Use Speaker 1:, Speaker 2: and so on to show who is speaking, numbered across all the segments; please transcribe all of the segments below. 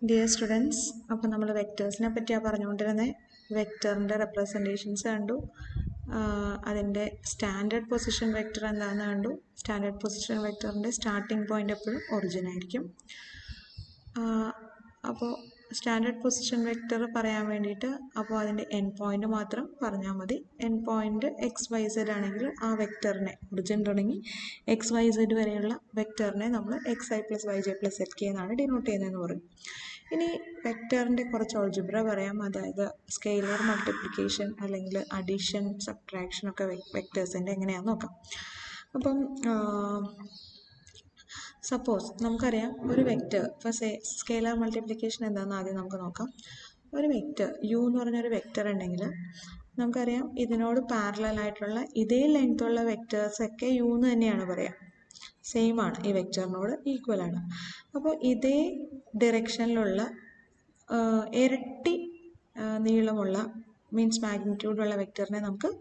Speaker 1: Dear students, അപ്പോൾ നമ്മൾ വെക്ടേഴ്സിനെ പറ്റിയാണ് പറഞ്ഞുകൊണ്ടിരുന്നത്. വെക്ടറിൻ്റെ റെപ്രസെൻറ്റേഷൻസ് കണ്ടു, അതിൻ്റെ സ്റ്റാൻഡേർഡ് പൊസിഷൻ വെക്ടർ എന്താണെന്ന് കണ്ടു. സ്റ്റാൻഡേർഡ് പൊസിഷൻ വെക്ടറിൻ്റെ സ്റ്റാർട്ടിംഗ് പോയിൻ്റ് എപ്പോഴും ഒറിജിൻ ആയിരിക്കും. അപ്പോൾ സ്റ്റാൻഡേർഡ് പൊസിഷൻ വെക്ടർ പറയാൻ വേണ്ടിയിട്ട് അപ്പോൾ അതിൻ്റെ എൻ പോയിൻ്റ് മാത്രം പറഞ്ഞാൽ മതി. An point x y z ആണെങ്കിൽ ആ വെക്ടറിനെ ഒറിജിൻ തുടങ്ങി എക്സ് വൈ സെഡ് വരെയുള്ള വെക്ടറിനെ നമ്മൾ x i plus y j plus z k എന്നാണ് ഡിനോട്ട് ചെയ്യുന്നതെന്ന് പറയും. ഇനി വെക്ടറിൻ്റെ കുറച്ച് ഓൾജിബ്ര പറയാം, അതായത് സ്കെയിലർ മൾട്ടിപ്ലിക്കേഷൻ അല്ലെങ്കിൽ അഡീഷൻ സബ്ട്രാക്ഷൻ ഒക്കെ വെക്ടേഴ്സിൻ്റെ എങ്ങനെയാണെന്ന് നോക്കാം. അപ്പം സപ്പോസ് നമുക്കറിയാം ഒരു വെക്ടർ, ഇപ്പോൾ സ്കെയിലർ മൾട്ടിപ്ലിക്കേഷൻ എന്താണെന്ന് ആദ്യം നമുക്ക് നോക്കാം. ഒരു വെക്ടർ യു എന്ന് പറഞ്ഞൊരു വെക്ടർ ഉണ്ടെങ്കിൽ നമുക്കറിയാം ഇതിനോട് പാരലൽ ആയിട്ടുള്ള ഇതേ ലെങ്ത്തുള്ള വെക്ടേഴ്സൊക്കെ യു എന്ന് തന്നെയാണ് പറയാം. സെയിം ആണ്, ഈ വെക്ടറിനോട് ഈക്വൽ ആണ്. അപ്പോൾ ഇതേ ഡിറക്ഷനിലുള്ള ഇരട്ടി നീളമുള്ള മീൻസ് മാഗ്നിറ്റ്യൂഡുള്ള വെക്ടറിനെ നമുക്ക്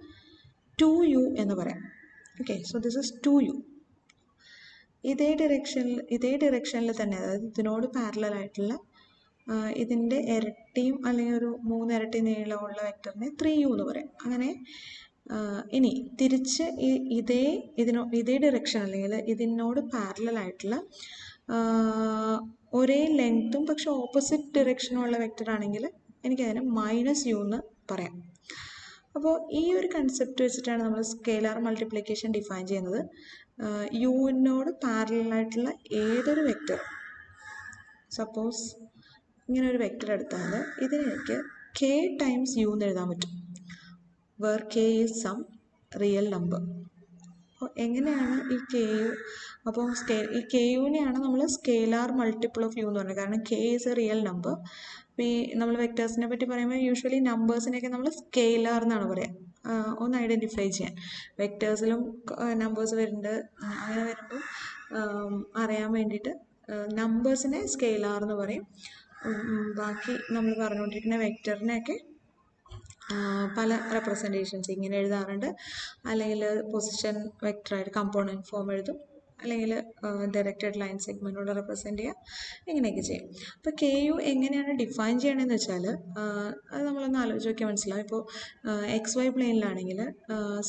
Speaker 1: 2u എന്ന് പറയാം. Okay, so this is 2u. ഇതേ ഡിറക്ഷനിൽ തന്നെ, അതായത് ഇതിനോട് പാരലൽ ആയിട്ടുള്ള ഇതിൻ്റെ ഇരട്ടിയും അല്ലെങ്കിൽ ഒരു 3 ഇരട്ടി നീളമുള്ള വെക്ടറിനെ 3u എന്ന് പറയാം. അങ്ങനെ ഇനി തിരിച്ച് ഇതേ ഡിറക്ഷൻ അല്ലെങ്കിൽ ഇതിനോട് പാരലൽ ആയിട്ടുള്ള ഒരേ ലെങ്ത്തും പക്ഷെ ഓപ്പോസിറ്റ് ഡിറക്ഷനുള്ള വെക്ടർ ആണെങ്കിൽ എനിക്കതിനെ -u എന്ന് പറയാം. അപ്പോൾ ഈ ഒരു കൺസെപ്റ്റ് വെച്ചിട്ടാണ് നമ്മൾ സ്കെയിലർ മൾട്ടിപ്ലിക്കേഷൻ ഡിഫൈൻ ചെയ്യുന്നത്. യുവിനോട് പാരലൽ ആയിട്ടുള്ള ഏതൊരു വെക്ടർ, സപ്പോസ് ഇങ്ങനെ ഒരു വെക്ടർ എടുത്താൽ ഇതിനെനിക്ക് k ടൈംസ് u എന്ന് എഴുതാൻ പറ്റും, where k is some real number. അപ്പോൾ എങ്ങനെയാണ് ഈ കെ യു, അപ്പോൾ ഈ കെ യുവിനെയാണ് നമ്മൾ സ്കെയിലാർ മൾട്ടിപ്പിൾ ഓഫ് യു എന്ന് പറയുന്നത്. കാരണം k is A real number. അപ്പോൾ ഈ നമ്മൾ വെക്ടേഴ്സിനെ പറ്റി പറയുമ്പോൾ യൂഷ്വലി നമ്പേഴ്സിനെയൊക്കെ നമ്മൾ സ്കെയിലാർ എന്നാണ് പറയുക. ഒന്ന് ഐഡൻറ്റിഫൈ ചെയ്യാൻ, വെക്ടേഴ്സിലും നമ്പേഴ്സ് വരുന്നുണ്ട്, അങ്ങനെ വരുമ്പോൾ അറിയാൻ വേണ്ടിയിട്ട് നമ്പേഴ്സിനെ സ്കെയിലാർ എന്ന് പറയും. ബാക്കി നമ്മൾ പറഞ്ഞുകൊണ്ടിരിക്കുന്ന വെക്ടറിനെയൊക്കെ പല റെപ്രസെൻറ്റേഷൻസ് ഇങ്ങനെ എഴുതാറുണ്ട്, അല്ലെങ്കിൽ പൊസിഷൻ വെക്ടറായിട്ട് കമ്പോണൻറ്റ് ഫോം എഴുതും, അല്ലെങ്കിൽ ഡയറക്റ്റഡ് ലൈൻ സെഗ്മെൻറ്റോട് റെപ്രസെൻറ്റ് ചെയ്യാം, ഇങ്ങനെയൊക്കെ ചെയ്യും. അപ്പോൾ കെ യു എങ്ങനെയാണ് ഡിഫൈൻ ചെയ്യണമെന്ന് വെച്ചാൽ അത് നമ്മളൊന്ന് ആലോചിച്ച് നോക്കിയാൽ മനസ്സിലാവും. ഇപ്പോൾ എക്സ് വൈ പ്ലെയിനിലാണെങ്കിൽ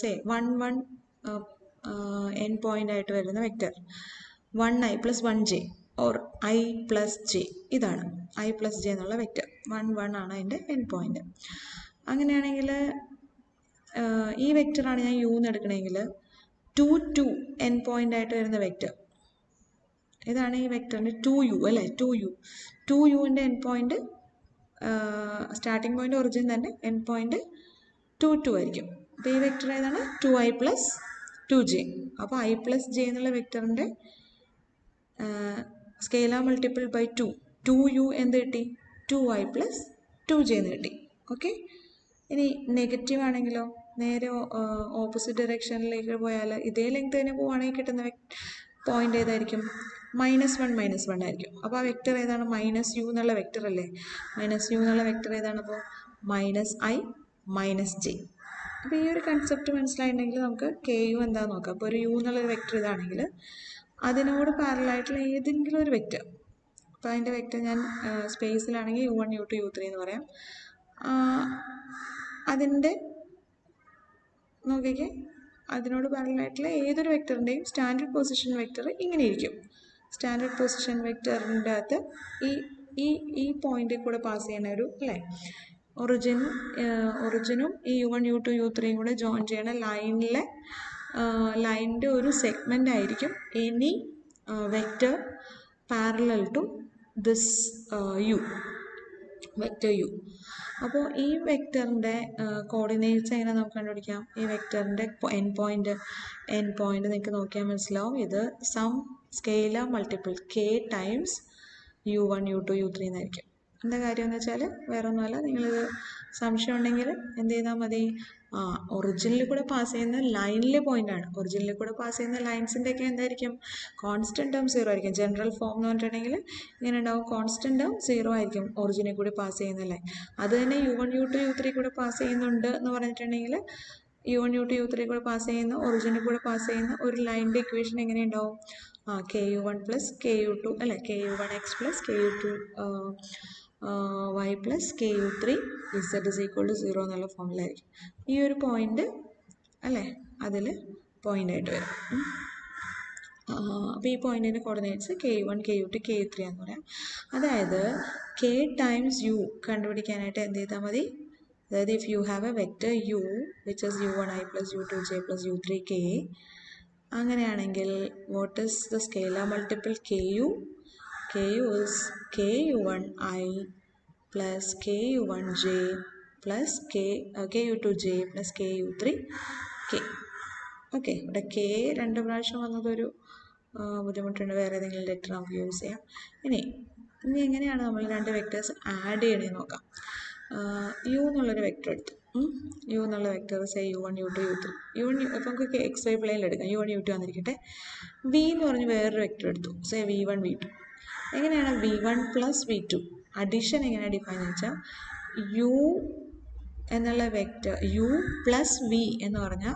Speaker 1: സേ 1 1 എൻ പോയിൻ്റ് ആയിട്ട് വരുന്ന vector 1i + 1j or i + j, ഇതാണ് i + j എന്നുള്ള വെക്ടർ. 1 1 ആണ് അതിൻ്റെ എൻ പോയിൻ്റ്. അങ്ങനെയാണെങ്കിൽ ഈ വെക്ടറാണ് ഞാൻ യു എന്ന് എടുക്കണമെങ്കിൽ 2 2 എൻ പോയിൻ്റ് ആയിട്ട് വരുന്ന വെക്ടർ ഇതാണ് ഈ വെക്ടറിൻ്റെ 2u അല്ലേ. 2uൻ്റെ end point starting point origin തന്നെ, എൻ പോയിൻ്റ് 2 2 ആയിരിക്കും. അപ്പോൾ ഈ വെക്ടർ ഏതാണ് 2i + 2j. അപ്പോൾ i + j എന്നുള്ള വെക്ടറിൻ്റെ സ്കെയിലാർ മൾട്ടിപ്പിൾ ബൈ 2u എന്ത് കിട്ടി, 2i + 2j എന്ന് കിട്ടി. ഓക്കെ, ഇനി നെഗറ്റീവ് ആണെങ്കിലോ, നേരെ ഓപ്പോസിറ്റ് ഡയറക്ഷനിലേക്ക് പോയാൽ ഇതേ ലെങ്ത് തന്നെ പോവുകയാണെങ്കിൽ കിട്ടുന്ന പോയിൻ്റ് ഏതായിരിക്കും, -1 -1 ആയിരിക്കും. അപ്പോൾ ആ വെക്ടർ ഏതാണ്, -u എന്നുള്ള വെക്ടർ അല്ലേ. -u എന്നുള്ള വെക്ടർ ഏതാണ്, അപ്പോൾ -i - j. അപ്പോൾ ഈ ഒരു കൺസെപ്റ്റ് മനസ്സിലായിട്ടുണ്ടെങ്കിൽ നമുക്ക് കെ യു എന്താണെന്ന് നോക്കാം. അപ്പോൾ ഒരു യു എന്നുള്ളൊരു വെക്ടർ ഇതാണെങ്കിൽ അതിനോട് പാരലായിട്ടുള്ള ഏതെങ്കിലും ഒരു വെക്ടർ, അപ്പോൾ അതിൻ്റെ വെക്ടർ ഞാൻ സ്പേസിലാണെങ്കിൽ u1 u2 u3 എന്ന് പറയാം. അതിൻ്റെ നോക്കിക്കേ, അതിനോട് പാരലായിട്ടുള്ള ഏതൊരു വെക്ടറിൻ്റെയും സ്റ്റാൻഡേർഡ് പൊസിഷൻ വെക്ടർ ഇങ്ങനെ ഇരിക്കും. സ്റ്റാൻഡേർഡ് പൊസിഷൻ വെക്ടറിൻ്റെ അകത്ത് ഈ പോയിന്റിൽ കൂടെ പാസ് ചെയ്യുന്ന ഒരു അല്ലേ ഒറിജിനും ഈ u1 u2 u3 കൂടെ ജോയിൻ ചെയ്യണ ലൈനിൻ്റെ ഒരു സെഗ്മെൻ്റ് ആയിരിക്കും any vector parallel to this u, vector u. അപ്പോൾ ഈ വെക്ടറിൻ്റെ കോർഡിനേറ്റ്സ് എങ്ങനെ നമുക്ക് കണ്ടുപിടിക്കാം, ഈ വെക്ടറിൻ്റെ എൻ പോയിൻ്റ് നിങ്ങൾക്ക് നോക്കിയാൽ മനസ്സിലാവും. ഇത് some scalar multiple k times u1 u2 u3 എന്നായിരിക്കും. എന്താ കാര്യം എന്ന് വെച്ചാൽ വേറെ ഒന്നുമല്ല, നിങ്ങളിത് സംശയം ഉണ്ടെങ്കിൽ എന്ത് ചെയ്താൽ മതി, ഒറിജിനിൽ കൂടെ പാസ് ചെയ്യുന്ന ലൈനിലെ പോയിൻ്റാണ്. ഒറിജിനിൽ കൂടെ പാസ് ചെയ്യുന്ന ലൈൻസിൻ്റെ ഒക്കെ എന്തായിരിക്കും, കോൺസ്റ്റൻറ്റ് ടേം 0 ആയിരിക്കും. ജനറൽ ഫോം എന്ന് പറഞ്ഞിട്ടുണ്ടെങ്കിൽ ഇങ്ങനെ ഉണ്ടാവും, കോൺസ്റ്റൻറ്റ് ടേം 0 ആയിരിക്കും ഒറിജിനിൽ കൂടി പാസ് ചെയ്യുന്ന ലൈൻ. അത് തന്നെ u1 u2 u3 കൂടെ പാസ് ചെയ്യുന്നുണ്ട് എന്ന് പറഞ്ഞിട്ടുണ്ടെങ്കിൽ u1 u2 u3 കൂടെ പാസ് ചെയ്യുന്ന ഒറിജിനിൽ കൂടെ പാസ് ചെയ്യുന്ന ഒരു ലൈനിൻ്റെ ഇക്വേഷൻ എങ്ങനെ ഉണ്ടാവും, KU1 പ്ലസ് KU2 അല്ലേ KU1x plus KU2 y plus KU3 z is equal to 0 എന്നുള്ള ഫോമിലായിരിക്കും. ഈ ഒരു പോയിന്റ് അല്ലേ അതിൽ പോയിന്റ് ആയിട്ട് വരും. അപ്പോൾ ഈ പോയിന്റിൻ്റെ കോർഡിനേറ്റ്സ് KU1 KU2 KU3 എന്ന് പറയാം. അതായത് K ടൈംസ് U കണ്ടുപിടിക്കാനായിട്ട് എന്ത് ചെയ്താൽ മതി? അതായത് if you have A vector U which is U1i plus U2j plus U3k, അങ്ങനെയാണെങ്കിൽ what is the scalar multiple KU? KU is KU1i plus KU1j plus KU2j plus KU3k. Okay, ഇവിടെ K 2 പ്രാവശ്യം വന്നതൊരു ബുദ്ധിമുട്ടുണ്ട്. വേറെ ഏതെങ്കിലും ലെറ്റർ നമുക്ക് use ചെയ്യാം. ഇനി എങ്ങനെയാണ് നമ്മൾ രണ്ട് വെക്ടേഴ്സ് ആഡ് ചെയ്യണമെന്ന് നോക്കാം. U എന്നുള്ളൊരു വെക്ടർ എടുത്തു. U എന്നുള്ള vector say U1 U2 U3 U1 അപ്പോൾ നമുക്ക് XY പ്ലെയിനിൽ എടുക്കാം. U1 U2 വന്നിരിക്കട്ടെ. V എന്ന് പറഞ്ഞ് വേറൊരു വെക്ടർ എടുത്തു. Say V1 V2. എങ്ങനെയാണ് V1 പ്ലസ് V2 അഡീഷൻ എങ്ങനെയാണ് ഡിഫൈൻ എന്ന് വെച്ചാൽ U എന്നുള്ള വെക്ടർ U പ്ലസ് V എന്ന് പറഞ്ഞാൽ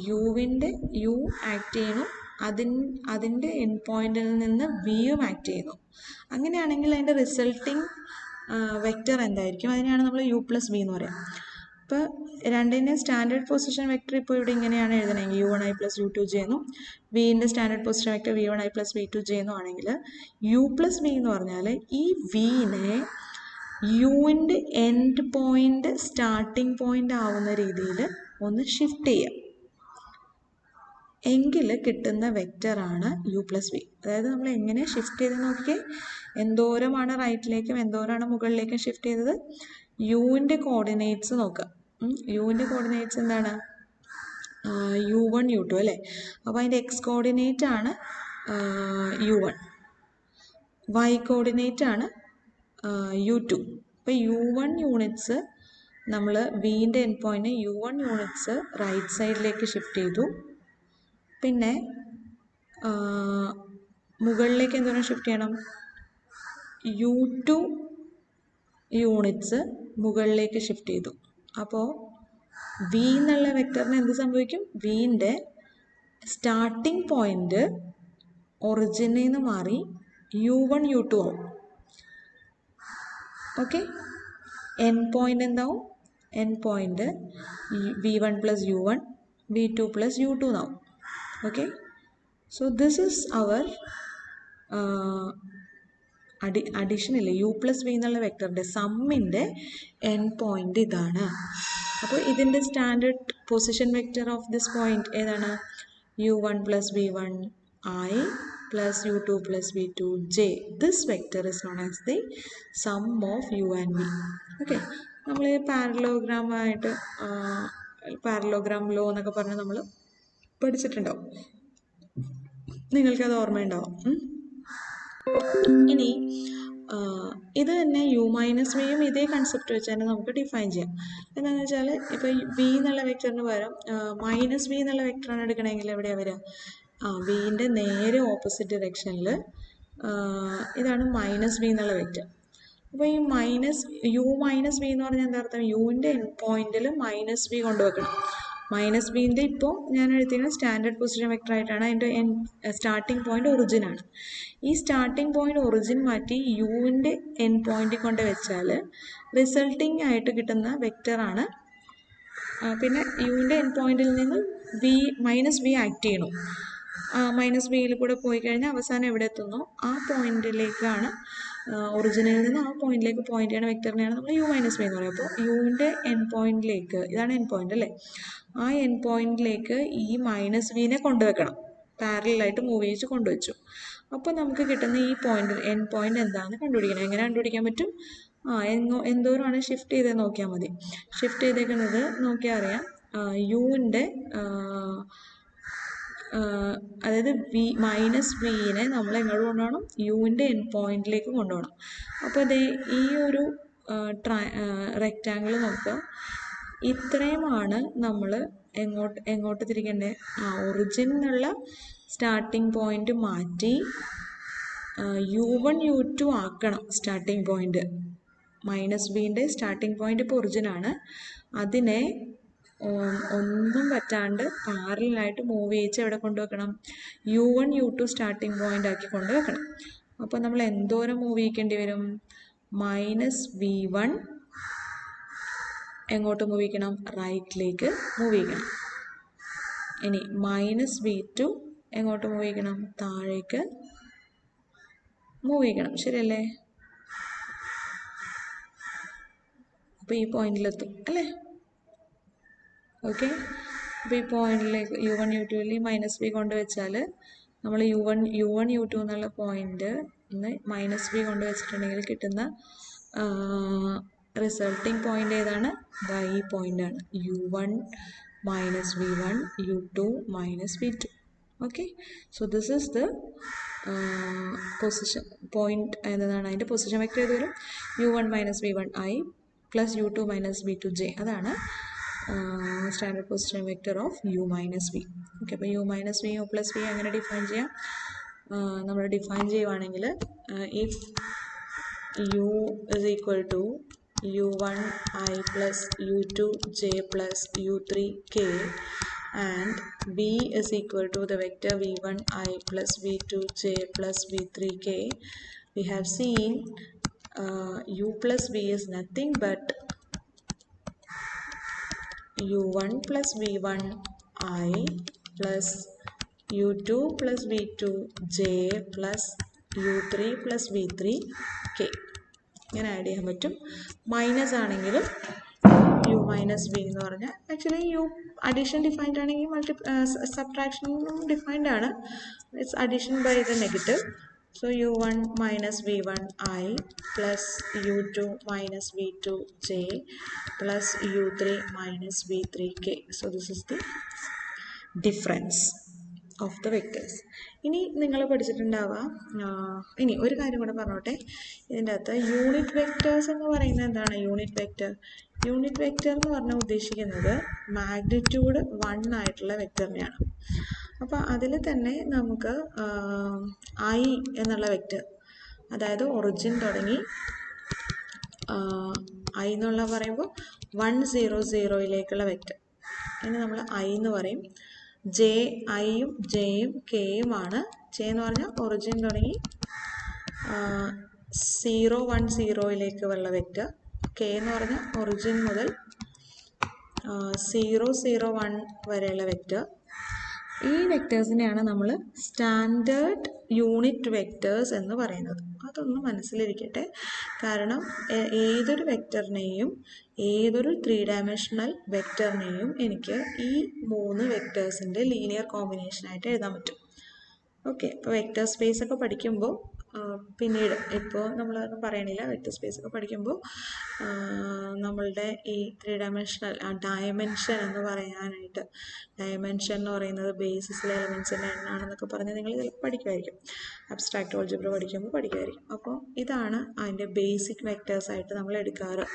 Speaker 1: യുവിൻ്റെ U ആക്ട് ചെയ്യുന്നു, അതിൻ്റെ എൻഡ് പോയിന്റിൽ നിന്ന് വിയും ആക്ട് ചെയ്യുന്നു. അങ്ങനെയാണെങ്കിൽ അതിൻ്റെ റിസൾട്ടിങ് വെക്റ്റർ എന്തായിരിക്കും? അതിനെയാണ് നമ്മൾ U പ്ലസ് V എന്ന് പറയാം. അപ്പോൾ രണ്ടിൻ്റെ സ്റ്റാൻഡേർഡ് പൊസിഷൻ വെക്റ്റർ ഇപ്പോൾ ഇവിടെ ഇങ്ങനെയാണ് എഴുതണമെങ്കിൽ U1i പ്ലസ് U2j എന്നും വിൻ്റെ standard position vector V1i plus V2j എന്നും ആണെങ്കിൽ U പ്ലസ് V എന്ന് പറഞ്ഞാൽ ഈ വിനെ യുവിൻ്റെ എൻഡ് പോയിന്റ് സ്റ്റാർട്ടിംഗ് പോയിന്റ് ആവുന്ന രീതിയിൽ ഒന്ന് ഷിഫ്റ്റ് ചെയ്യാം എങ്കിൽ കിട്ടുന്ന വെക്റ്ററാണ് U പ്ലസ് V. അതായത് നമ്മൾ എങ്ങനെ ഷിഫ്റ്റ് ചെയ്ത് നോക്കിയേ, എന്തോരമാണ് റൈറ്റിലേക്കും എന്തോരമാണ് മുകളിലേക്കും ഷിഫ്റ്റ് ചെയ്തത്? യുവിൻ്റെ കോർഡിനേറ്റ്സ് നോക്കുക. യുവിൻ്റെ കോർഡിനേറ്റ്സ് എന്താണ്? U1 U2 അല്ലേ. അപ്പോൾ അതിൻ്റെ എക്സ് കോർഡിനേറ്റ് ആണ് U1, Y കോർഡിനേറ്റ് ആണ് U2. അപ്പോൾ U1 യൂണിറ്റ്സ് നമ്മൾ വിൻ്റെ end point U1 units right സൈഡിലേക്ക് ഷിഫ്റ്റ് ചെയ്തു. പിന്നെ മുകളിലേക്ക് എന്തോരം ഷിഫ്റ്റ് ചെയ്യണം? U2 യൂണിറ്റ്സ് മുകളിലേക്ക് ഷിഫ്റ്റ് ചെയ്തു. അപ്പോൾ V എന്നുള്ള വെക്ടറിന് എന്ത് സംഭവിക്കും? വിൻ്റെ സ്റ്റാർട്ടിംഗ് പോയിന്റ് ഒറിജിനിൽ നിന്ന് മാറി U1 U2 ആവും. ഓക്കെ, എൻഡ് പോയിന്റ് എന്താവും? End point V1 plus U1 V2 plus U2 എന്നാവും. Okay, so this is our addition ഇല്ലേ U പ്ലസ് V എന്നുള്ള വെക്ടറിൻ്റെ സമ്മിൻ്റെ എൻഡ് പോയിന്റ് ഇതാണ്. അപ്പോൾ ഇതിൻ്റെ standard position vector of this point ഏതാണ്? U1 plus V1i plus U2 plus V2j. This vector is known as the sum of U and V. Okay, നമ്മൾ പാരലോഗ്രാമായിട്ട് parallelogram law എന്നൊക്കെ പറഞ്ഞ് നമ്മൾ പഠിച്ചിട്ടുണ്ടാവും, നിങ്ങൾക്കത് ഓർമ്മയുണ്ടാവും. ഇനി ഇത് തന്നെ U മൈനസ് വിയും ഇതേ കൺസെപ്റ്റ് വെച്ച് തന്നെ നമുക്ക് ഡിഫൈൻ ചെയ്യാം. എന്താണെന്ന് വെച്ചാൽ ഇപ്പോൾ V എന്നുള്ള വെക്ടറിന് പകരം മൈനസ് V എന്നുള്ള വെക്ടറാണ് എടുക്കണമെങ്കിൽ എവിടെയാണ് വരിക? വിൻ്റെ നേരെ ഓപ്പോസിറ്റ് ഡിറക്ഷനിൽ ഇതാണ് മൈനസ് V എന്നുള്ള വെക്ടർ. അപ്പോൾ ഈ U മൈനസ് V എന്ന് പറഞ്ഞാൽ എന്താ അർത്ഥം? യുവിൻ്റെ എൻഡ് പോയിന്റിൽ മൈനസ് V കൊണ്ടുവെക്കണം. മൈനസ് വിൻ്റെ ഇപ്പോൾ ഞാൻ എഴുതിയത് സ്റ്റാൻഡേർഡ് പൊസിഷൻ വെക്ടർ ആയിട്ടാണ്. അതിൻ്റെ സ്റ്റാർട്ടിംഗ് പോയിന്റ് ഒറിജിൻ ആണ്. ഈ സ്റ്റാർട്ടിംഗ് പോയിന്റ് ഒറിജിൻ മാറ്റി യുവിൻ്റെ എൻഡ് പോയിന്റിൽ കൊണ്ട് വെച്ചാൽ റിസൾട്ടിങ് ആയിട്ട് കിട്ടുന്ന വെക്ടറാണ്. പിന്നെ യുവിൻ്റെ എൻഡ് പോയിന്റിൽ നിന്ന് മൈനസ് V ആക്ട് ചെയ്യണം. മൈനസ് വിയിൽ കൂടെ പോയി കഴിഞ്ഞാൽ അവസാനം എവിടെ എത്തുന്നു ആ പോയിന്റിലേക്കാണ്, ഒറിജിനിൽ നിന്ന് ആ പോയിന്റിലേക്ക് പോയിന്റ് ചെയ്യുന്ന വെക്ടറിനെയാണ് നമ്മൾ U മൈനസ് V എന്ന് പറയുക. അപ്പോൾ യുവിൻ്റെ എൻഡ് പോയിന്റിലേക്ക്, ഇതാണ് എൻഡ് പോയിന്റ് അല്ലേ, ആ എൻഡ് പോയിന്റിലേക്ക് ഈ മൈനസ് വിനെ കൊണ്ടുവെക്കണം. പാരലായിട്ട് മൂവ് ചെയ്ത് കൊണ്ടുവച്ചു. അപ്പോൾ നമുക്ക് കിട്ടുന്ന ഈ പോയിന്റ് എൻഡ് പോയിന്റ് എന്താണെന്ന് കണ്ടുപിടിക്കണം. എങ്ങനെ കണ്ടുപിടിക്കാൻ പറ്റും? എന്തോരമാണ് ഷിഫ്റ്റ് ചെയ്തത് നോക്കിയാൽ മതി. ഷിഫ്റ്റ് ചെയ്തേക്കുന്നത് നോക്കിയാൽ അറിയാം. യുവിൻ്റെ അതായത് മൈനസ് വിനെ നമ്മൾ എങ്ങോട്ട് കൊണ്ടുപോകണം? യുവിൻ്റെ എൻഡ് പോയിന്റിലേക്ക് കൊണ്ടുപോകണം. അപ്പോൾ അതേ ഈ ഒരു റെക്റ്റാങ്കിൾ നോക്കുക, ഇത്രയുമാണ് നമ്മൾ എങ്ങോട്ട് തിരിക്കേണ്ടത്? ഒറിജിൻ എന്നുള്ള സ്റ്റാർട്ടിംഗ് പോയിന്റ് മാറ്റി U1 U2 ആക്കണം. സ്റ്റാർട്ടിംഗ് പോയിന്റ് മൈനസ് വിൻ്റെ സ്റ്റാർട്ടിംഗ് പോയിന്റ് ഇപ്പോൾ ഒറിജിനാണ്. അതിനെ ഒന്നും പറ്റാണ്ട് പാരലായിട്ട് മൂവ് ചെയ്യിച്ച് എവിടെ കൊണ്ടുവെക്കണം, u1 u2 സ്റ്റാർട്ടിംഗ് പോയിന്റ് ആക്കി കൊണ്ടുവെക്കണം. അപ്പോൾ നമ്മൾ എന്തോരം മൂവ് ചെയ്യിക്കേണ്ടി വരും, -v1 എങ്ങോട്ട് മൂവ് ചെയ്യിക്കണം, റൈറ്റിലേക്ക് മൂവ് ചെയ്യണം. ഇനി -v2 എങ്ങോട്ട് മൂവ് ചെയ്യണം, താഴേക്ക് മൂവ് ചെയ്യണം. ശരിയല്ലേ? അപ്പോൾ ഈ പോയിന്റിലെത്തും അല്ലേ? ഓക്കെ. അപ്പോൾ ഈ പോയിന്റിലേക്ക് u1 u2ൽ -v കൊണ്ടുവച്ചാൽ നമ്മൾ u1 u2 എന്നുള്ള പോയിന്റ് -v കൊണ്ടുവച്ചിട്ടുണ്ടെങ്കിൽ കിട്ടുന്ന റിസൾട്ടിങ് പോയിന്റ് ഏതാണ്, ഈ പോയിന്റാണ്, u1 -v1 u2 -v2. Okay. So this is the position point. എന്താണ് അതിൻ്റെ പൊസിഷൻ വെക്ടർ ഏത് വരും, u1 -v1 i plus u2 -v2 j. അതാണ് standard position vector of u -v. Okay. അപ്പോൾ u -v u plus v എങ്ങനെ define ചെയ്യാം, നമ്മൾ define ചെയ്യുവാണെങ്കിൽ if u is equal to u1 i plus u2 j plus u3 k and v is equal to the vector v1 i plus v2 j plus v3 k, we have seen u plus v is nothing but u1 plus v1 i plus u2 plus v2 j plus u3 plus v3 k. ഇങ്ങനെ add ചെയ്യാൻ പറ്റും. Minus ആണെങ്കിലും u minus v എന്ന് പറഞ്ഞാൽ actually u addition defined ആണെങ്കിൽ സബ്ട്രാക്ഷനും defined ആണ്. It's addition by the negative. So u1 minus v1 i plus u2 minus v2 j plus u3 minus v3 k. So this is the difference of the vectors. ഇനി നിങ്ങൾ പഠിച്ചിട്ടുണ്ടാവുക, ഇനി ഒരു കാര്യം കൂടെ പറഞ്ഞോട്ടെ, ഇതിൻ്റെ അകത്ത് യൂണിറ്റ് വെക്റ്റേഴ്സ് എന്ന് പറയുന്നത് എന്താണ്, യൂണിറ്റ് വെക്റ്റർ എന്ന് പറഞ്ഞാൽ ഉദ്ദേശിക്കുന്നത് മാഗ്നിറ്റ്യൂഡ് 1 ആയിട്ടുള്ള വെക്റ്ററിനെയാണ്. അപ്പോൾ അതിൽ തന്നെ നമുക്ക് i എന്നുള്ള വെക്റ്റർ, അതായത് ഒറിജിൻ തുടങ്ങി i എന്നുള്ള പറയുമ്പോൾ 100യിലേക്കുള്ള വെക്റ്റർ, അതിന് നമ്മൾ i എന്ന് പറയും. ഐയും ജെയും കെയുമാണ്. ജെ എന്ന് പറഞ്ഞാൽ ഒറിജിൻ തുടങ്ങി 010യിലേക്ക് ഉള്ള വെക്റ്റർ. കെ എന്ന് പറഞ്ഞാൽ ഒറിജിൻ മുതൽ 001 വരെയുള്ള വെക്റ്റർ. ഈ വെക്റ്റേഴ്സിനെയാണ് നമ്മൾ സ്റ്റാൻഡേർഡ് യൂണിറ്റ് വെക്റ്റേഴ്സ് എന്ന് പറയുന്നത്. അതൊന്ന് മനസ്സിലിരിക്കട്ടെ. കാരണം ഏതൊരു വെക്റ്ററിനെയും, ഏതൊരു 3 ഡയമെൻഷണൽ വെക്റ്ററിനെയും എനിക്ക് ഈ 3 വെക്റ്റേഴ്സിൻ്റെ ലീനിയർ കോമ്പിനേഷനായിട്ട് എഴുതാൻ പറ്റും. ഓക്കെ. ഇപ്പോൾ വെക്റ്റർ സ്പേസ് ഒക്കെ പഠിക്കുമ്പോൾ പിന്നീട്, ഇപ്പോൾ നമ്മളതൊന്നും പറയണില്ല, വെക്റ്റർ സ്പേസ് ഒക്കെ പഠിക്കുമ്പോൾ നമ്മളുടെ ഈ 3 ഡയമെൻഷണൽ ഡയമെൻഷൻ എന്ന് പറയാനായിട്ട്, ഡയമെൻഷൻ എന്ന് പറയുന്നത് ബേസിസിലെ എലമെൻസിൻ്റെ എണ്ണാണെന്നൊക്കെ പറഞ്ഞ് നിങ്ങൾ ചിലപ്പോൾ പഠിക്കുമായിരിക്കും, അബ്സ്ട്രാക്റ്റ് ആൾജിബ്ര പഠിക്കുമ്പോൾ പഠിക്കുമായിരിക്കും. അപ്പോൾ ഇതാണ് അതിൻ്റെ ബേസിക് വെക്റ്റേഴ്സായിട്ട് നമ്മൾ എടുക്കാറ്.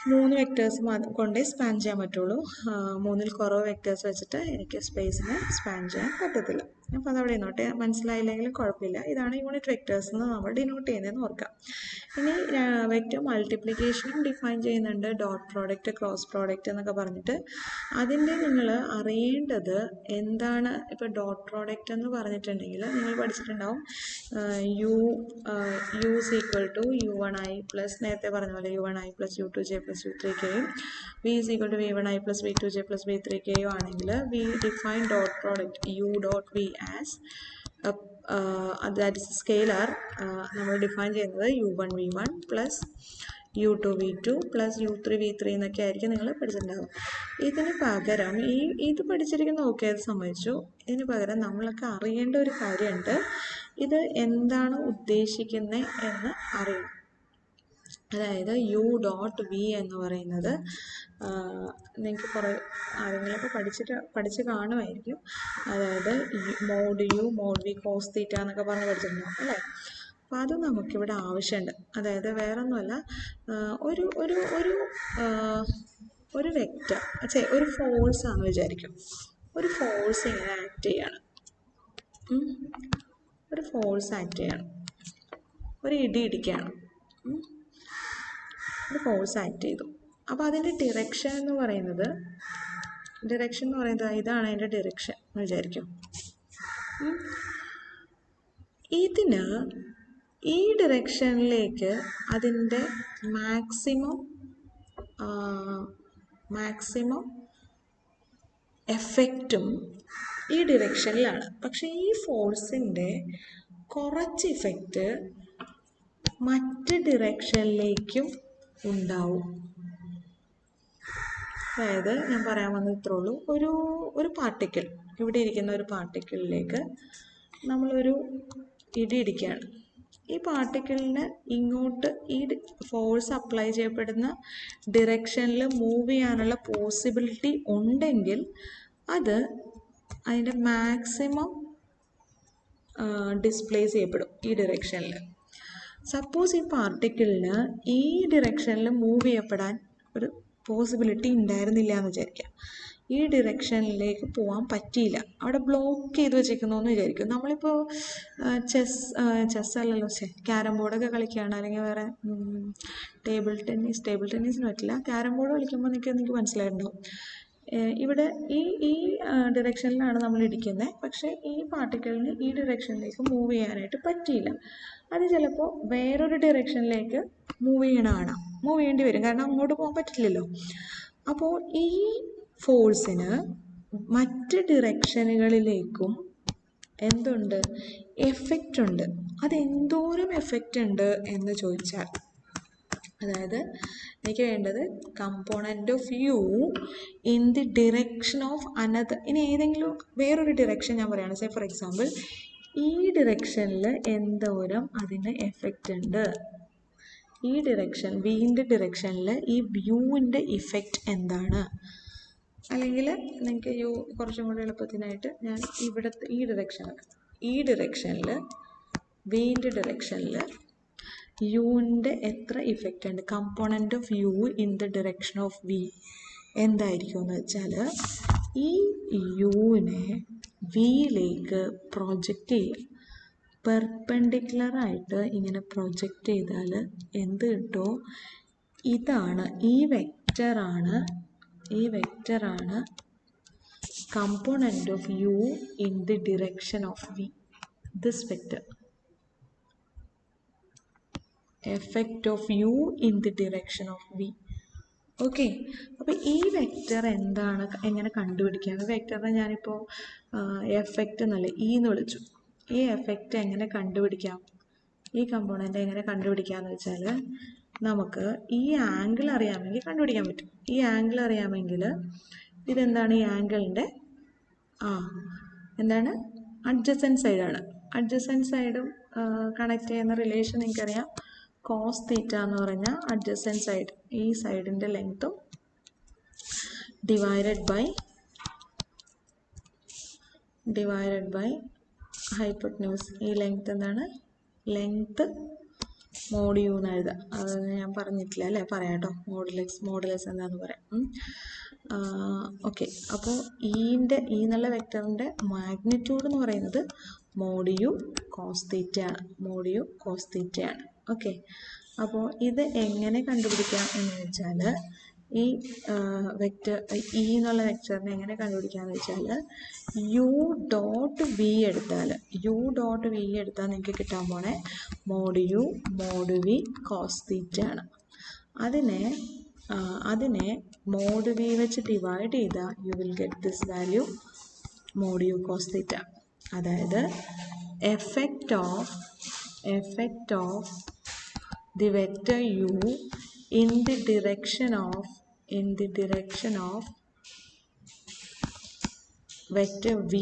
Speaker 1: 3 വെക്റ്റേഴ്സ് കൊണ്ടേ സ്പാൻ ചെയ്യാൻ പറ്റുള്ളൂ. 3ൽ കുറവ് വെക്റ്റേഴ്സ് വെച്ചിട്ട് എനിക്ക് സ്പേസിനെ സ്പാൻ ചെയ്യാൻ പറ്റത്തില്ല. അപ്പോൾ അതവിടെ നോട്ടെ, മനസ്സിലായില്ലെങ്കിലും കുഴപ്പമില്ല. ഇതാണ് യൂണിറ്റ് വെക്റ്റേഴ്സ് എന്ന് നമ്മൾ ഡിനോട്ട് ചെയ്യുന്നതെന്ന് ഓർക്കാം. ഇനി വെക്റ്റർ മൾട്ടിപ്ലിക്കേഷനും ഡിഫൈൻ ചെയ്യുന്നുണ്ട്, ഡോട്ട് പ്രോഡക്റ്റ്, ക്രോസ് പ്രോഡക്റ്റ് എന്നൊക്കെ പറഞ്ഞിട്ട്. അതിൻ്റെ നിങ്ങൾ അറിയേണ്ടത് എന്താണ്, ഇപ്പോൾ ഡോട്ട് പ്രോഡക്റ്റ് എന്ന് പറഞ്ഞിട്ടുണ്ടെങ്കിൽ നിങ്ങൾ പഠിച്ചിട്ടുണ്ടാവും u is equal to u1i plus, നേരത്തെ പറഞ്ഞ പോലെ u1i plus u2j plus u3k, v is equal to v1i plus v2j plus v3k ആണെങ്കിൽ we define dot product u dot v as that is scalar. നമ്മൾ define ചെയ്യുന്നത് u1 v1 plus u2 v2 plus u3 v3 എന്നൊക്കെ ആയിരിക്കും നിങ്ങൾ പഠിച്ചിട്ടുണ്ടാകും. ഇതിന് പകരം ഇത് പഠിച്ചിരിക്കുന്ന okay, അത് സമ്മതിച്ചു. ഇതിന് പകരം നമ്മളൊക്കെ അറിയേണ്ട ഒരു കാര്യമുണ്ട്, ഇത് എന്താണ് ഉദ്ദേശിക്കുന്നത് എന്ന് അറിയണം. അതായത് യു ഡോട്ട് വി എന്ന് പറയുന്നത് നിങ്ങൾക്ക് കുറേ ആരെങ്കിലുമൊക്കെ പഠിച്ച് കാണുമായിരിക്കും. അതായത് mod u mod v cos theta എന്നൊക്കെ പറഞ്ഞ് പഠിച്ചിട്ടുണ്ടാവും അല്ലേ. അപ്പോൾ അത് നമുക്കിവിടെ ആവശ്യമുണ്ട്. അതായത് വേറൊന്നുമല്ല, ഒരു ഒരു ഒരു ഒരു വെക്റ്റർ, ഒരു ഫോഴ്സ് ആണെന്ന് വിചാരിക്കും. ഒരു ഫോഴ്സ് ഇങ്ങനെ ആക്ട് ചെയ്യാണ്, ഒരു ഫോഴ്സ് ആക്ട് ചെയ്യാണ്, ഒരു ഇടി ഇടിക്കുകയാണ്, ഒരു ഫോഴ്സ് ആക്ട് ചെയ്തു. അപ്പോൾ അതിൻ്റെ ഡിറക്ഷൻ എന്ന് പറയുന്നത് ഇതാണ് അതിൻ്റെ ഡിറക്ഷൻ എന്ന് വിചാരിക്കും. ഇതിന് ഈ ഡിറക്ഷനിലേക്ക് അതിൻ്റെ മാക്സിമം എഫക്റ്റും ഈ ഡിറക്ഷനിലാണ്. പക്ഷെ ഈ ഫോഴ്സിൻ്റെ കുറച്ച് ഇഫക്റ്റ് മറ്റ് ഡിറക്ഷനിലേക്കും ഉണ്ടാവും. അതായത് ഞാൻ പറയാൻ വന്നത് ഇത്രേ ഉള്ളൂ. ഒരു പാർട്ടിക്കിൾ, ഇവിടെ ഇരിക്കുന്ന ഒരു പാർട്ടിക്കിളിലേക്ക് നമ്മളൊരു ഇടിക്കുകയാണ്. ഈ പാർട്ടിക്കിളിന് ഇങ്ങോട്ട് ഈ ഫോഴ്സ് അപ്ലൈ ചെയ്യപ്പെടുന്ന ഡിറക്ഷനിൽ മൂവ് ചെയ്യാനുള്ള പോസിബിലിറ്റി ഉണ്ടെങ്കിൽ അത് അതിൻ്റെ മാക്സിമം ഡിസ്പ്ലേസ് ചെയ്യപ്പെടും ഈ ഡിറക്ഷനിൽ. സപ്പോസ് ഈ പാർട്ടിക്കിളിന് ഈ ഡിറക്ഷനിൽ മൂവ് ചെയ്യപ്പെടാൻ ഒരു പോസിബിലിറ്റി ഉണ്ടായിരുന്നില്ല എന്ന് വിചാരിക്കാം. ഈ ഡിറക്ഷനിലേക്ക് പോകാൻ പറ്റിയില്ല, അവിടെ ബ്ലോക്ക് ചെയ്ത് വെച്ചിരിക്കുന്നു എന്ന് വിചാരിക്കും. നമ്മളിപ്പോൾ ക്യാരം ബോർഡൊക്കെ കളിക്കുകയാണ്, അല്ലെങ്കിൽ വേറെ ടേബിൾ ടെന്നീസിന് പറ്റില്ല, ക്യാരം ബോർഡ് കളിക്കുമ്പോൾ എനിക്ക് മനസ്സിലായിട്ടുണ്ടാവും. ഇവിടെ ഈ ഡിറക്ഷനിലാണ് നമ്മൾ ഇടിക്കുന്നത്, പക്ഷേ ഈ പാർട്ടിക്കിളിന് ഈ ഡിറക്ഷനിലേക്ക് മൂവ് ചെയ്യാനായിട്ട് പറ്റിയില്ല. അത് ചിലപ്പോൾ വേറൊരു ഡിറക്ഷനിലേക്ക് മൂവ് ചെയ്യേണ്ടി വരും, കാരണം അങ്ങോട്ട് പോകാൻ പറ്റില്ലല്ലോ. അപ്പോൾ ഈ ഫോഴ്സിന് മറ്റ് ഡിറക്ഷനുകളിലേക്കും എന്തുണ്ട്, എഫക്റ്റ് ഉണ്ട്. അതെന്തോരം എഫക്റ്റ് ഉണ്ട് എന്ന് ചോദിച്ചാൽ, അതായത് എനിക്ക് വേണ്ടത് component of u in the direction of another. ഇനി ഏതെങ്കിലും വേറൊരു ഡിറക്ഷൻ ഞാൻ പറയുകയാണ്, സേ ഫോർ എക്സാമ്പിൾ ഈ ഡിറക്ഷനിൽ എന്തോരം അതിന് എഫക്റ്റ് ഉണ്ട്, ഈ ഡിറക്ഷൻ വിൻ്റെ ഡിറക്ഷനിൽ ഈ യുവിൻ്റെ ഇഫക്റ്റ് എന്താണ്. അല്ലെങ്കിൽ നിങ്ങൾക്ക് കുറച്ചും കൂടി എളുപ്പത്തിനായിട്ട് ഞാൻ ഇവിടുത്തെ ഈ ഡിറക്ഷനിൽ വിൻ്റെ ഡിറക്ഷനിൽ യുവിൻ്റെ എത്ര ഇഫക്റ്റ് ഉണ്ട്, component of u in the direction of v എന്തായിരിക്കും എന്ന് വെച്ചാൽ, ഈ യുവിനെ വിയിലേക്ക് പ്രൊജക്റ്റ് ചെയ്യുക. പെർപെൻഡിക്കുലറായിട്ട് ഇങ്ങനെ പ്രൊജക്റ്റ് ചെയ്താൽ എന്ത് കിട്ടുമോ, ഇതാണ് ഈ വെക്റ്ററാണ് component of u in the direction of v. This vector effect of u in the direction of v. Okay, അപ്പോൾ ഈ വെക്റ്റർ എന്താണ്, എങ്ങനെ കണ്ടുപിടിക്കാം? വെക്റ്ററിനെ ഞാനിപ്പോൾ എഫക്റ്റ് എന്നല്ല എന്ന് വിളിച്ചു. ഈ എഫക്റ്റ് എങ്ങനെ കണ്ടുപിടിക്കാം, ഈ കമ്പോണൻ്റ് എങ്ങനെ കണ്ടുപിടിക്കാമെന്ന് വെച്ചാൽ, നമുക്ക് ഈ ആംഗിൾ അറിയാമെങ്കിൽ കണ്ടുപിടിക്കാൻ പറ്റും. ഈ ആംഗിൾ അറിയാമെങ്കിൽ ഇതെന്താണ്, ഈ ആംഗിളിൻ്റെ എന്താണ്, അഡ്ജസൻറ്റ് സൈഡാണ്. അഡ്ജസൻറ്റ് സൈഡും കണക്ട് ചെയ്യുന്ന റിലേഷൻ നിങ്ങൾക്കറിയാം. കോസ് തീറ്റ എന്ന് പറഞ്ഞാൽ അഡ്ജസൻറ്റ് സൈഡ്, ഈ സൈഡിൻ്റെ ലെങ്ത്തും ഡിവൈഡഡ് ബൈ ഹൈപ്പോട്ടന്യൂസ്. ഈ ലെങ്ത് എന്താണ്, ലെങ്ത്ത് മോഡ് യു എന്ന് എഴുതാം. അത് ഞാൻ പറഞ്ഞിട്ടില്ല അല്ലേ, പറയാം കേട്ടോ. മോഡുലസ് എന്താണെന്ന് പറയാം. ഓക്കെ, അപ്പോൾ ഈ എന്നുള്ള വെക്ടറിൻ്റെ മാഗ്നിറ്റ്യൂഡ് എന്ന് പറയുന്നത് മോഡ് യു കോസ് തീറ്റയാണ്. ഓക്കെ, അപ്പോൾ ഇത് എങ്ങനെ കണ്ടുപിടിക്കാം എന്ന് വെച്ചാൽ, ഈ വെക്റ്റർ എന്നുള്ള വെക്റ്ററിനെ എങ്ങനെ കണ്ടുപിടിക്കാമെന്ന് വെച്ചാൽ, യു ഡോട്ട് വി എടുത്താൽ നിങ്ങൾക്ക് കിട്ടാൻ പോണേ mod u mod v cos തീറ്റയാണ്. അതിനെ മോഡ് വി വെച്ച് ഡിവൈഡ് ചെയ്താൽ you will get this value mod u cos theta. അതായത് effect of the vector u in the direction of vector v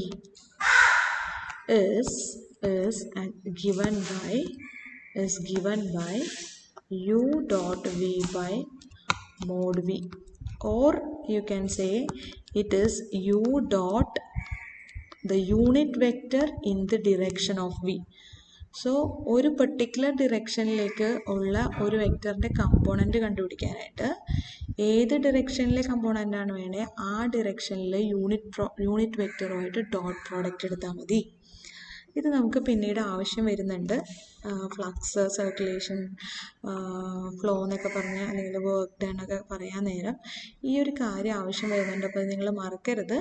Speaker 1: is given by u dot v by mod v, or you can say it is u dot the unit vector in the direction of v. So ഒരു particular ഡിറക്ഷനിലേക്ക് ഉള്ള ഒരു വെക്റ്ററിൻ്റെ component കണ്ടുപിടിക്കാനായിട്ട് ഏത് ഡിറക്ഷനിലെ കമ്പോണൻ്റാണ് വേണേ ആ ഡിറക്ഷനിൽ unit വെക്റ്ററുമായിട്ട് dot product എടുത്താൽ മതി. ഇത് നമുക്ക് പിന്നീട് ആവശ്യം വരുന്നുണ്ട്. ഫ്ലക്സ്, സർക്കുലേഷൻ, ഫ്ലോ എന്നൊക്കെ പറഞ്ഞ് അല്ലെങ്കിൽ വർക്ക് ഡൺ ഒക്കെ പറയാൻ നേരം ഈ ഒരു കാര്യം ആവശ്യം വരുന്നുണ്ട്. അപ്പോൾ നിങ്ങൾ മറക്കരുത്.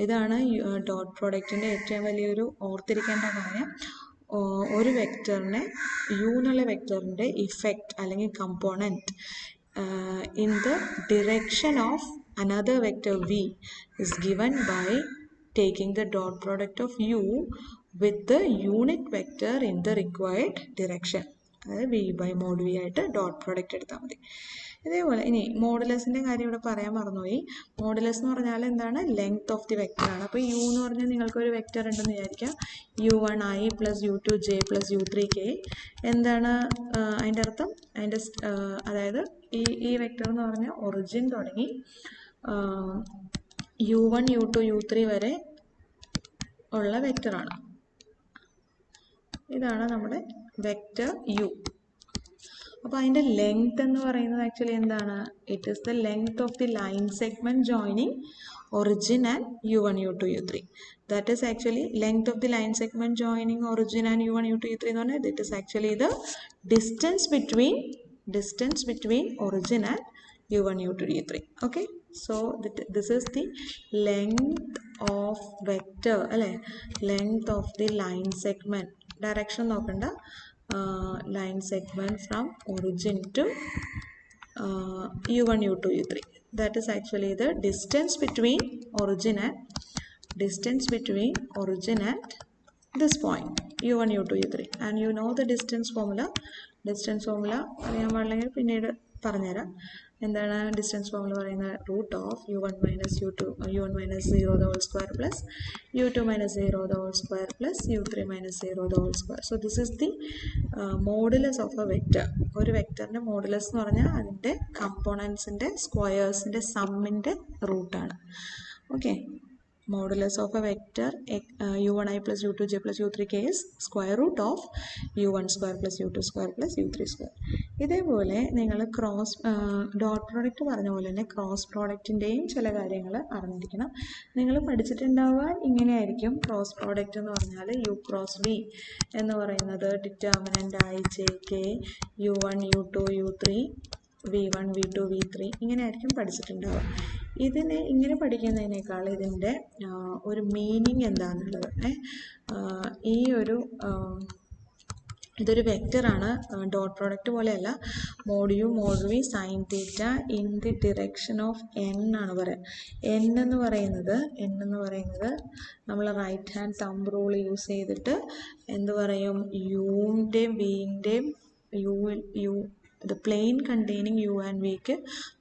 Speaker 1: ഇതാണ് ഡോട്ട് പ്രോഡക്റ്റിൻ്റെ ഏറ്റവും വലിയൊരു ഓർത്തിരിക്കേണ്ട കാര്യം. ഒരു വെക്ടറിനെ യു എന്നുള്ള വെക്ടറിൻ്റെ ഇഫക്റ്റ് അല്ലെങ്കിൽ component in the direction of another vector v is given by taking the dot product of u with the unit vector in the required direction. അതായത് v by mod v ആയിട്ട് dot product എടുത്താൽ മതി. ഇതേപോലെ ഇനി മോഡുലസിൻ്റെ കാര്യം ഇവിടെ പറയാൻ മറന്നുപോയി. മോഡുലസ് എന്ന് പറഞ്ഞാൽ എന്താണ്? ലെങ്ത് ഓഫ് ദി വെക്ടറാണ്. അപ്പോൾ യു എന്ന് പറഞ്ഞാൽ നിങ്ങൾക്കൊരു വെക്ടർ ഉണ്ടെന്ന് വിചാരിക്കാം, u1i plus u2j plus u3k. എന്താണ് അതിൻ്റെ അർത്ഥം? അതിൻ്റെ അതായത് ഈ വെക്ടർ എന്ന് പറഞ്ഞാൽ ഒറിജിൻ തുടങ്ങി u1 u2 u3 വരെ ഉള്ള വെക്ടറാണ്. ഇതാണ് നമ്മുടെ വെക്ടർ യു. അപ്പോൾ അതിൻ്റെ ലെങ്ത് എന്ന് പറയുന്നത് ആക്ച്വലി എന്താണ്? It is the length of the line segment joining origin and u1 u2 u3. That is actually length of the line segment joining origin and u1 u2 u3 എന്ന് പറഞ്ഞാൽ that is actually the distance between origin and u1 u2 u3. Okay, so this is the length of vector അല്ലേ, length of the line segment. Direction നോക്കണ്ട, line segment from origin to u1 u2 u3. That is actually the distance between origin and this point u1 u2 u3. And you know the distance formula അറിയാൻ പാടില്ലെങ്കിൽ പിന്നീട് പറഞ്ഞുതരാം. എന്താണ് distance formula പറയുന്നത്? Root of u1 minus 0 the whole square plus u2 minus 0 the whole square plus u3 minus 0 the whole square. So this is the modulus of a vector. ഒരു വെക്ടറിൻ്റെ modulus എന്ന് പറഞ്ഞാൽ അതിൻ്റെ കമ്പോണൻസിൻ്റെ സ്ക്വയേഴ്സിൻ്റെ സമ്മിൻ്റെ റൂട്ടാണ്. Okay, modulus of a vector u1i plus u2j plus u3k is square root of u1 square plus u2 square plus u3 square. ഇതേപോലെ നിങ്ങൾ dot product പറഞ്ഞ പോലെ തന്നെ ക്രോസ് പ്രോഡക്റ്റിൻ്റെയും ചില കാര്യങ്ങൾ അറിഞ്ഞിരിക്കണം. നിങ്ങൾ പഠിച്ചിട്ടുണ്ടാവുക ഇങ്ങനെയായിരിക്കും. ക്രോസ് പ്രോഡക്റ്റ് എന്ന് പറഞ്ഞാൽ u ക്രോസ് v എന്ന് പറയുന്നത് determinant i j k u1 u2 u3 v1 v2 v3 ഇങ്ങനെയായിരിക്കും പഠിച്ചിട്ടുണ്ടാവുക. ഇതിനെ ഇങ്ങനെ പഠിക്കുന്നതിനേക്കാൾ ഇതിൻ്റെ ഒരു മീനിങ് എന്താണെന്നുള്ളത്, ഇതൊരു വെക്ടറാണ്. ഡോട്ട് പ്രോഡക്റ്റ് പോലെയല്ല. Mod u mod v sine theta in the direction of n ആണ് പറയുക. എൻ എന്ന് പറയുന്നത് നമ്മൾ right hand thumb rule use ചെയ്തിട്ട് എന്ത് പറയും? യുവിൻ്റെയും വിൻ്റെയും the plane containing u and vക്ക്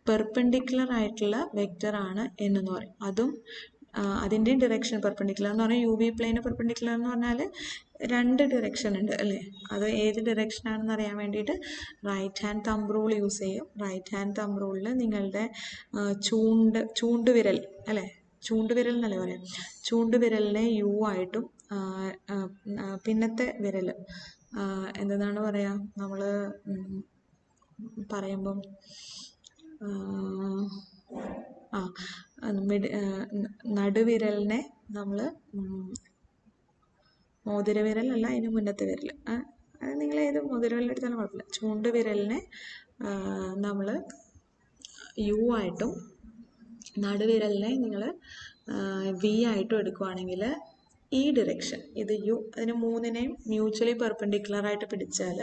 Speaker 1: പെർപെൻഡിക്കുലർ ആയിട്ടുള്ള വെക്ടറാണ് എന്ന് പറയും. അതും അതിൻ്റെ ഡിറക്ഷൻ പെർപെൻഡിക്കുലർ എന്ന് പറഞ്ഞാൽ യു വി പ്ലെയിന് പെർപെൻഡിക്കുലർ എന്ന് പറഞ്ഞാൽ രണ്ട് ഡിറക്ഷൻ ഉണ്ട് അല്ലേ. അത് ഏത് ഡിറക്ഷനാണെന്ന് അറിയാൻ വേണ്ടിയിട്ട് right hand thumb rule use ചെയ്യും. റൈറ്റ് ഹാൻഡ് തമ്പ് റൂളിൽ നിങ്ങളുടെ ചൂണ്ടുവിരൽ അല്ലേ, ചൂണ്ടുവിരൽ എന്നല്ലേ പറയാം, ചൂണ്ടുവിരലിനെ യു ആയിട്ടും പിന്നത്തെ വിരൽ എന്തെന്നാണ് പറയുക നമ്മൾ പറയുമ്പം നടുവിരലിനെ നമ്മൾ മോതിരവിരലല്ല, അതിന് മുന്നത്തെ വിരൽ, അത് നിങ്ങൾ ഏത് മോതിരവിരലെടുത്താലും കുഴപ്പമില്ല. ചൂണ്ടുവിരലിനെ നമ്മൾ യു ആയിട്ടും നടുവിരലിനെ നിങ്ങൾ വി ആയിട്ടും എടുക്കുകയാണെങ്കിൽ ഈ ഡിറക്ഷൻ ഇത് യു, അതിന് മൂന്നിനെയും മ്യൂച്വലി പെർപെൻഡിക്കുലർ ആയിട്ട് പിടിച്ചാൽ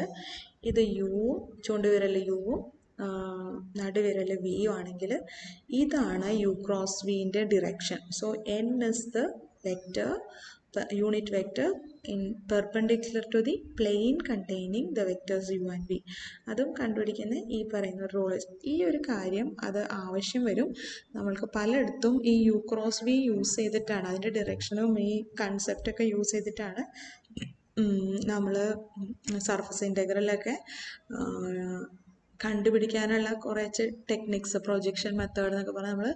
Speaker 1: ഇത് യുവും ചൂണ്ടുവിരൽ യുവും നടുവിരൽ വിയും ആണെങ്കിൽ ഇതാണ് യു ക്രോസ് വിൻ്റെ direction. So n is the vector unit vector in perpendicular to the plane containing the vectors u and v. അതും കണ്ടുപിടിക്കുന്ന ഈ പറയുന്ന റൂൾ. ഈ ഒരു കാര്യം അത് ആവശ്യം വരും. നമ്മൾക്ക് പലയിടത്തും ഈ യു ക്രോസ് വി യൂസ് ചെയ്തിട്ടാണ്, അതിൻ്റെ ഡിറക്ഷനും ഈ കൺസെപ്റ്റൊക്കെ യൂസ് ചെയ്തിട്ടാണ് നമ്മൾ സർഫസ് ഇൻ്റഗ്രലൊക്കെ കണ്ടുപിടിക്കാനുള്ള കുറച്ച് ടെക്നിക്സ്, പ്രൊജക്ഷൻ മെത്തേഡ് എന്നൊക്കെ പറഞ്ഞാൽ നമ്മൾ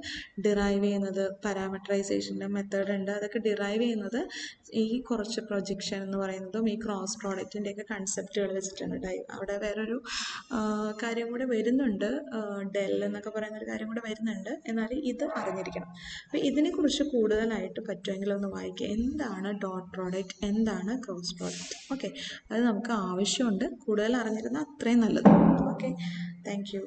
Speaker 1: ഡിറൈവ് ചെയ്യുന്നത്, പാരാമീറ്ററൈസേഷൻ്റെ മെത്തേഡ് ഉണ്ട്, അതൊക്കെ ഡിറൈവ് ചെയ്യുന്നത് ഈ കുറച്ച് പ്രൊജക്ഷൻ എന്ന് പറയുന്നതും ഈ ക്രോസ് പ്രോഡക്റ്റിൻ്റെയൊക്കെ കൺസെപ്റ്റുകൾ വെച്ചിട്ടുണ്ട്. അവിടെ വേറൊരു കാര്യം കൂടെ വരുന്നുണ്ട്, ഡെൽ എന്നൊക്കെ പറയുന്നൊരു കാര്യം കൂടെ വരുന്നുണ്ട്, എന്നാൽ ഇത് അറിഞ്ഞിരിക്കണം. അപ്പോൾ ഇതിനെക്കുറിച്ച് കൂടുതലായിട്ട് പറ്റുമെങ്കിൽ ഒന്ന് വായിക്കുക. എന്താണ് ഡോട്ട് പ്രോഡക്റ്റ്, എന്താണ് ക്രോസ് പ്രോഡക്റ്റ്. ഓക്കെ, അത് നമുക്ക് ആവശ്യമുണ്ട്, കൂടുതൽ അറിഞ്ഞിരുന്നാൽ അത്രയും നല്ലത്. Okay, thank you.